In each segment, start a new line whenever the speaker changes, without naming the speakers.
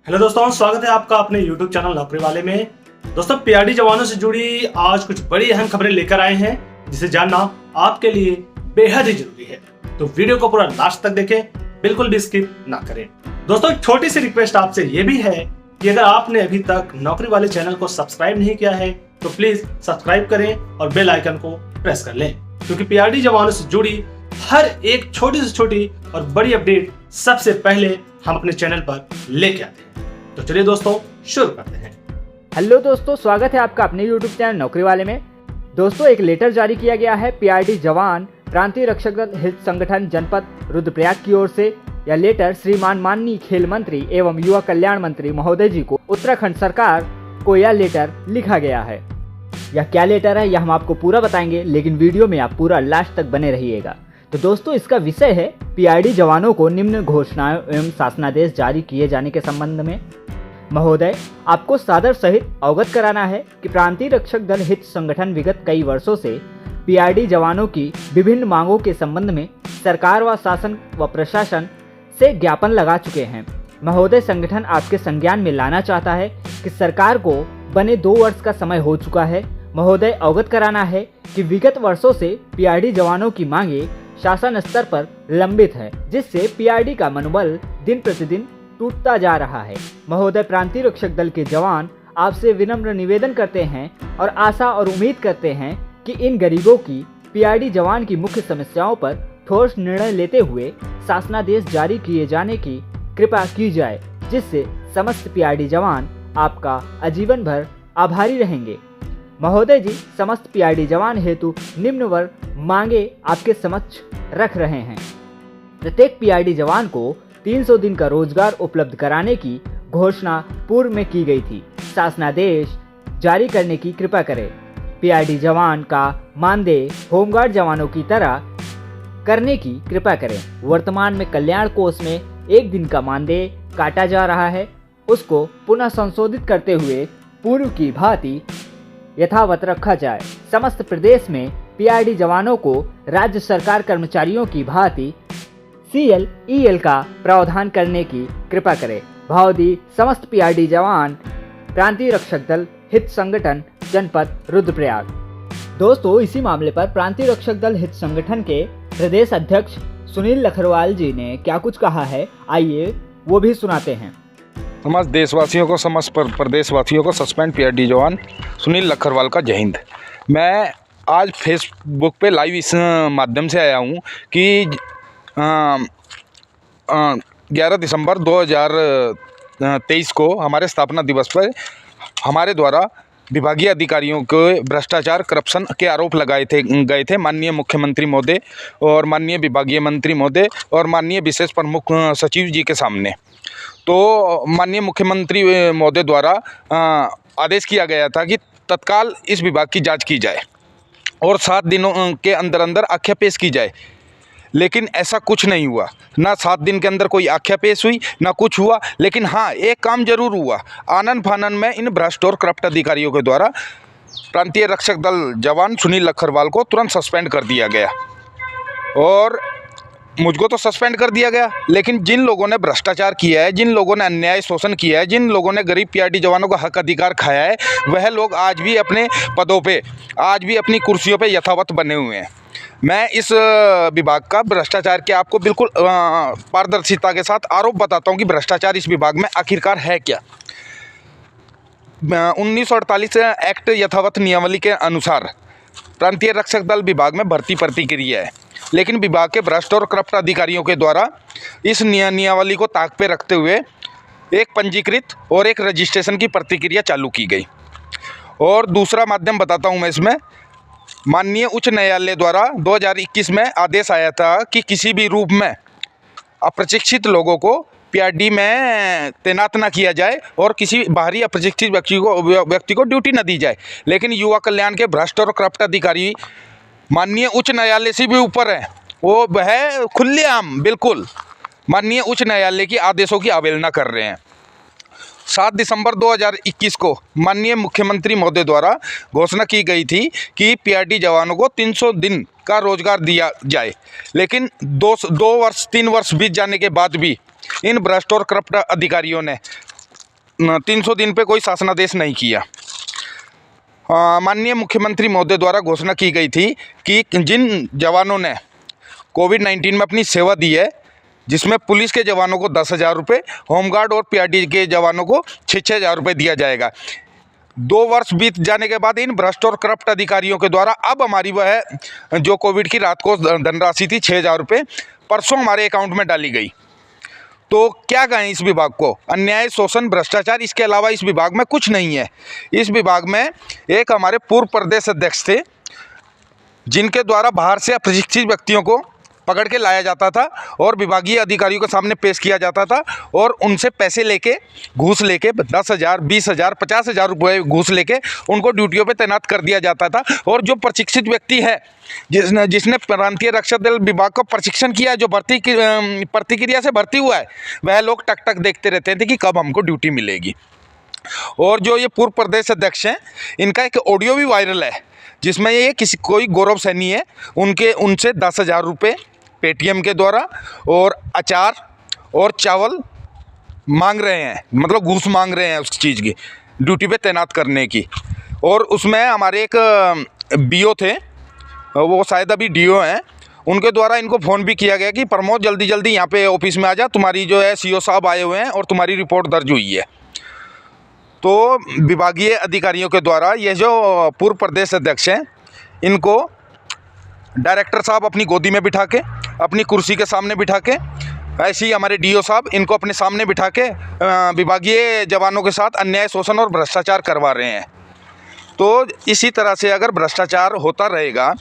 Hello दोस्तों, स्वागत है आपका अपने YouTube चैनल नौकरी वाले में। दोस्तों, पीआरडी जवानों से जुड़ी आज कुछ बड़ी अहम खबरें लेकर आए हैं जिसे जानना आपके लिए बेहद ही जरूरी है। तो वीडियो को पूरा लास्ट तक देखें, बिल्कुल भी स्किप ना करें। दोस्तों, एक छोटी सी रिक्वेस्ट आपसे ये भी है कि अगर आपने अभी तक नौकरी वाले चैनल को सब्सक्राइब नहीं किया है तो प्लीज सब्सक्राइब करें और बेल आइकन को प्रेस कर लें, क्योंकि पीआरडी जवानों से जुड़ी हर एक छोटी से छोटी और बड़ी अपडेट सबसे पहले हम अपने चैनल पर लेके आते हैं। तो चलिए दोस्तों, शुरू करते हैं।
हेलो दोस्तों, स्वागत है आपका अपने YouTube चैनल नौकरी वाले में। दोस्तों, एक लेटर जारी किया गया है पीआरडी जवान प्रांतीय रक्षक दल हित संगठन जनपद रुद्रप्रयाग की ओर से। यह लेटर श्रीमान माननीय खेल मंत्री एवं युवा कल्याण मंत्री महोदय जी को उत्तराखंड सरकार को यह लेटर लिखा गया है। यह क्या लेटर है यह हम आपको पूरा बताएंगे, लेकिन वीडियो में आप पूरा लास्ट तक बने रहिएगा। तो दोस्तों, इसका विषय है पीआरडी जवानों को निम्न घोषणाएं एवं शासनादेश जारी किए जाने के संबंध में। महोदय, आपको सादर सहित अवगत कराना है कि प्रांतीय रक्षक दल हित संगठन विगत कई वर्षों से पीआरडी जवानों की विभिन्न मांगों के संबंध में सरकार व शासन व प्रशासन से ज्ञापन लगा चुके हैं। महोदय, संगठन आपके संज्ञान में लाना चाहता है कि सरकार को बने 2 वर्ष का समय हो चुका है। महोदय, अवगत कराना है कि विगत वर्षों से पीआरडी जवानों की मांगे शासन स्तर पर लंबित है, जिससे पीआरडी का मनोबल दिन प्रतिदिन टूटता जा रहा है। महोदय, प्रांतीय रक्षक दल के जवान आपसे विनम्र निवेदन करते हैं और आशा और उम्मीद करते हैं कि इन गरीबों की पीआरडी जवान की मुख्य समस्याओं पर ठोस निर्णय लेते हुए शासनादेश जारी किए जाने की कृपा की जाए, जिससे समस्त पीआरडी जवान आपका आजीवन भर आभारी रहेंगे। महोदय जी, समस्त पीआरडी जवान हेतु निम्नवर मांगे आपके समक्ष रख रहे हैं। प्रत्येक पीआरडी जवान को 300 दिन का रोजगार उपलब्ध कराने की घोषणा पूर्व में की गई थी। शासनादेश जारी करने की कृपा करें। पीआरडी जवान का मानदेय होमगार्ड जवानों की तरह करने की कृपा करें। वर्तमान में कल्याण कोष में 1 दिन का मानदेय काटा जा रहा है, उसको पुनः संशोधित करते हुए पूर्व की भांति यथावत रखा जाए। समस्त प्रदेश में पीआरडी जवानों को राज्य सरकार कर्मचारियों की भांति CL/EL का प्रावधान करने की कृपा करें। भावदी समस्त पीआरडी जवान प्रांतीय रक्षक दल हित संगठन जनपद रुद्रप्रयाग। दोस्तों, इसी मामले पर प्रांतीय रक्षक दल हित संगठन के प्रदेश अध्यक्ष सुनील लखरवाल जी ने क्या कुछ कहा है, आइए वो भी सुनाते हैं।
समस्त देशवासियों को, समस्त प्रदेशवासियों को सस्पेंड पीआरडी जवान सुनील लखरवाल का जय हिंद। मैं आज फेसबुक पे लाइव इस माध्यम से आया हूँ कि 11 दिसंबर 2023 को हमारे स्थापना दिवस पर हमारे द्वारा विभागीय अधिकारियों को भ्रष्टाचार, करप्शन के आरोप गए थे माननीय मुख्यमंत्री महोदय और माननीय विभागीय मंत्री महोदय और माननीय विशेष प्रमुख सचिव जी के सामने। तो माननीय मुख्यमंत्री महोदय द्वारा आदेश किया गया था कि तत्काल इस विभाग की जांच की जाए और 7 दिनों के अंदर अंदर आख्या पेश की जाए, लेकिन ऐसा कुछ नहीं हुआ। ना 7 दिन के अंदर कोई आख्या पेश हुई, ना कुछ हुआ। लेकिन हाँ, एक काम जरूर हुआ। आनन फानन में इन भ्रष्ट और करप्ट अधिकारियों के द्वारा प्रांतीय रक्षक दल जवान सुनील लखरवाल को तुरंत सस्पेंड कर दिया गया और मुझको तो सस्पेंड कर दिया गया, लेकिन जिन लोगों ने भ्रष्टाचार किया है, जिन लोगों ने अन्याय शोषण किया है, जिन लोगों ने गरीब पीआरडी जवानों का हक अधिकार खाया है, वह लोग आज भी अपने पदों पे, आज भी अपनी कुर्सियों पे यथावत बने हुए हैं। मैं इस विभाग का भ्रष्टाचार के आपको बिल्कुल पारदर्शिता के साथ आरोप बताता हूं कि भ्रष्टाचार इस विभाग में आखिरकार है क्या। 1948 एक्ट यथावत नियमावली के अनुसार प्रांतीय रक्षक दल विभाग में भर्ती प्रक्रिया है, लेकिन विभाग के भ्रष्ट और करप्ट अधिकारियों के द्वारा इस नियमावली को ताक पे रखते हुए एक पंजीकृत और एक रजिस्ट्रेशन की प्रक्रिया चालू की गई। और दूसरा माध्यम बताता हूं मैं इसमें, माननीय उच्च न्यायालय द्वारा 2021 में आदेश आया था कि किसी भी रूप में अप्रशिक्षित लोगों को पीआरडी में तैनात ना किया जाए और किसी बाहरी अप्रशिक्षित व्यक्ति को ड्यूटी न दी जाए। लेकिन युवा कल्याण के भ्रष्ट और करप्ट अधिकारी माननीय उच्च न्यायालय से भी ऊपर है, वो वह खुलेआम बिल्कुल माननीय उच्च न्यायालय के आदेशों की अवहेलना कर रहे हैं। 7 दिसंबर 2021 को माननीय मुख्यमंत्री महोदय द्वारा घोषणा की गई थी कि पीआरडी जवानों को 300 दिन का रोजगार दिया जाए, लेकिन 2 वर्ष 3 वर्ष बीत जाने के बाद भी इन भ्रष्ट और करप्ट अधिकारियों ने 300 दिन पे कोई शासनादेश नहीं किया। माननीय मुख्यमंत्री महोदय द्वारा घोषणा की गई थी कि जिन जवानों ने कोविड-19 में अपनी सेवा दी है, जिसमें पुलिस के जवानों को 10,000 रुपये, होमगार्ड और पीआरडी के जवानों को 6,000 रुपये दिया जाएगा। 2 वर्ष बीत जाने के बाद इन भ्रष्ट और करप्ट अधिकारियों के द्वारा अब हमारी वह जो कोविड की रात को धनराशि थी 6,000 रुपये परसों हमारे अकाउंट में डाली गई। तो क्या कहें इस विभाग को? अन्याय, शोषण, भ्रष्टाचार, इसके अलावा इस विभाग में कुछ नहीं है। इस विभाग में एक हमारे पूर्व प्रदेश अध्यक्ष थे, जिनके द्वारा बाहर से अप्रशिक्षित व्यक्तियों को पकड़ के लाया जाता था और विभागीय अधिकारियों के सामने पेश किया जाता था और उनसे पैसे लेके, घूस लेके 10,000, 20,000, 50,000 रुपये घूस लेके उनको ड्यूटियों पे तैनात कर दिया जाता था। और जो प्रशिक्षित व्यक्ति है, जिसने प्रांतीय रक्षा दल विभाग का प्रशिक्षण किया है, जो प्रतिक्रिया से भर्ती हुआ है, वह लोग टक टक देखते रहते थे कि कब हमको ड्यूटी मिलेगी। और जो ये पूर्व प्रदेश अध्यक्ष हैं, इनका एक ऑडियो भी वायरल है, जिसमें ये कोई गौरव सैनी है, उनसे 10,000 रुपये पेटीएम के द्वारा और अचार और चावल मांग रहे हैं, मतलब घूस मांग रहे हैं उस चीज़ की, ड्यूटी पे तैनात करने की। और उसमें हमारे एक बीओ थे, वो शायद अभी डीओ हैं, उनके द्वारा इनको फ़ोन भी किया गया कि प्रमोद जल्दी जल्दी यहाँ पे ऑफिस में आ जा, तुम्हारी जो है सीओ साहब आए हुए हैं और तुम्हारी रिपोर्ट दर्ज हुई है। तो विभागीय अधिकारियों के द्वारा ये जो पूर्व प्रदेश अध्यक्ष हैं, इनको डायरेक्टर साहब अपनी गोदी में बिठा के, अपनी कुर्सी के सामने बिठा के, ऐसे ही हमारे डीओ साहब इनको अपने सामने बिठा के विभागीय जवानों के साथ अन्याय, शोषण और भ्रष्टाचार करवा रहे हैं। तो इसी तरह से अगर भ्रष्टाचार होता रहेगा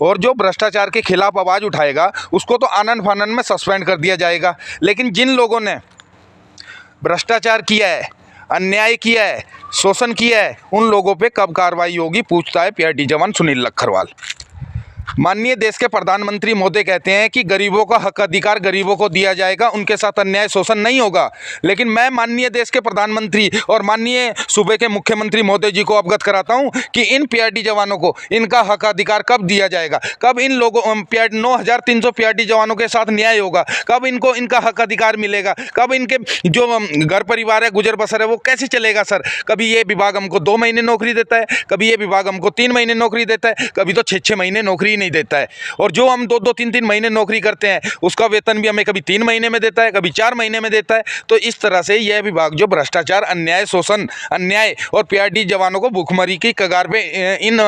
और जो भ्रष्टाचार के खिलाफ आवाज़ उठाएगा उसको तो आनन फानन में सस्पेंड कर दिया जाएगा। लेकिन जिन लोगों ने भ्रष्टाचार किया है, अन्याय किया है, शोषण किया है, उन लोगों पे कब कार्रवाई होगी, पूछता है पीआरडी जवान सुनील लखरवाल। माननीय देश के प्रधानमंत्री महोदय कहते हैं कि गरीबों का हक अधिकार गरीबों को दिया जाएगा, उनके साथ अन्याय शोषण नहीं होगा। लेकिन मैं माननीय देश के प्रधानमंत्री और माननीय सूबे के मुख्यमंत्री महोदय जी को अवगत कराता हूं कि इन पीआरडी जवानों को इनका हक अधिकार कब दिया जाएगा, कब इन लोगों 9,300 पीआरडी जवानों के साथ न्याय होगा, कब इनको इनका हक अधिकार मिलेगा, कब इनके जो घर परिवार है, गुजर बसर है, वो कैसे चलेगा सर? कभी ये विभाग हमको 2 महीने नौकरी देता है, कभी ये विभाग हमको 3 महीने नौकरी देता है, कभी तो 6-6 महीने नौकरी नहीं देता है। और जो हम 2-2, 3-3 महीने नौकरी करते हैं, उसका वेतन भी हमें कभी 3 महीने में देता है, कभी 4 महीने में देता है। तो इस तरह से यह विभाग जो भ्रष्टाचार, अन्याय, शोषण, अन्याय और पीआरडी जवानों को भूखमरी की कगार पे इन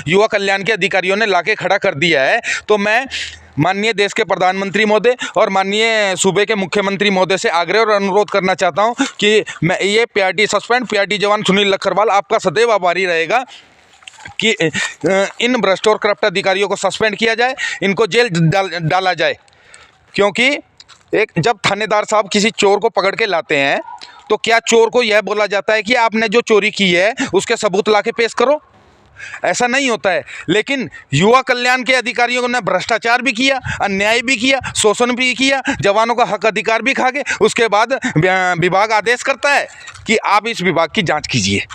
युवा कल्याण के अधिकारियों ने लाके खड़ा कर दिया है। तो मैं माननीय देश के प्रधानमंत्री महोदय और माननीय सूबे के मुख्यमंत्री महोदय से आग्रह और अनुरोध करना चाहता हूं कि मैं ये पीआरडी जवान सुनील लखरवाल आपका सदैव आभारी रहेगा कि इन भ्रष्ट और करप्ट अधिकारियों को सस्पेंड किया जाए, इनको जेल डाला जाए। क्योंकि जब थानेदार साहब किसी चोर को पकड़ के लाते हैं तो क्या चोर को यह बोला जाता है कि आपने जो चोरी की है उसके सबूत ला के पेश करो? ऐसा नहीं होता है। लेकिन युवा कल्याण के अधिकारियों ने भ्रष्टाचार भी किया, अन्याय भी किया, शोषण भी किया, जवानों का हक अधिकार भी खा गए। उसके बाद विभाग आदेश करता है कि आप इस विभाग की जांच कीजिए,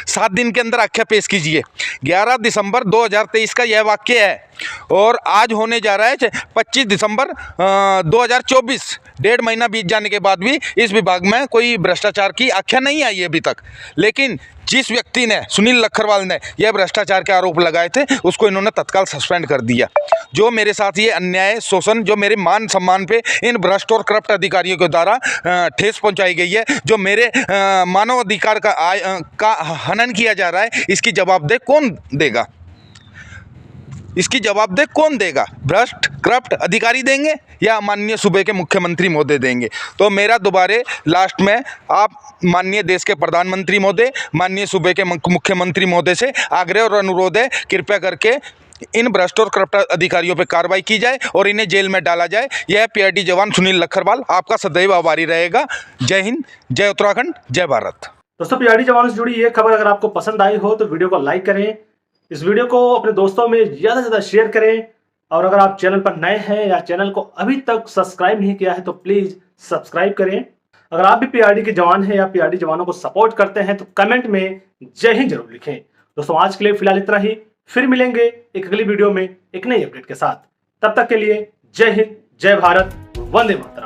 7 दिन के अंदर आख्या पेश कीजिए। 11 दिसंबर 2023 का यह वाक्य है और आज होने जा रहा है 25 दिसंबर 2024। 1.5 महीना बीत जाने के बाद भी इस विभाग में कोई भ्रष्टाचार की आख्या नहीं आई है अभी तक। लेकिन जिस व्यक्ति ने, सुनील लखरवाल ने यह भ्रष्टाचार के आरोप लगाए थे, उसको इन्होंने तत्काल सस्पेंड कर दिया। जो मेरे साथ ये अन्याय, शोषण, जो मेरे मान सम्मान पे इन भ्रष्ट और करप्ट अधिकारियों के द्वारा ठेस पहुंचाई गई है, जो मेरे मानव अधिकार का हनन किया जा रहा है, इसकी जवाबदेही कौन देगा? इसकी जवाबदेही कौन देगा? भ्रष्ट करप्ट अधिकारी देंगे या माननीय सूबे के मुख्यमंत्री महोदय देंगे? तो मेरा दोबारे लास्ट में आप माननीय देश के प्रधानमंत्री महोदय, माननीय सूबे के मुख्यमंत्री महोदय से आग्रह और अनुरोध है, कृपया करके इन भ्रष्ट और करप्ट अधिकारियों पर कार्रवाई की जाए और इन्हें जेल में डाला जाए। यह पीआरडी जवान सुनील लखरवाल आपका सदैव आभारी रहेगा। जय हिंद, जय उत्तराखंड, जय भारत।
दोस्तों, पीआरडी जवानों से जुड़ी ये खबर अगर आपको पसंद आई हो तो वीडियो को लाइक करें, इस वीडियो को अपने दोस्तों में ज़्यादा से ज़्यादा शेयर करें और अगर आप चैनल पर नए हैं या चैनल को अभी तक सब्सक्राइब नहीं किया है तो प्लीज़ सब्सक्राइब करें। अगर आप भी पीआरडी के जवान हैं या पीआरडी जवानों को सपोर्ट करते हैं तो कमेंट में जय हिंद जरूर लिखें। दोस्तों, आज के लिए फिलहाल इतना ही, फिर मिलेंगे एक अगली वीडियो में एक नई अपडेट के साथ। तब तक के लिए जय हिंद, जय भारत, वंदे मातरम।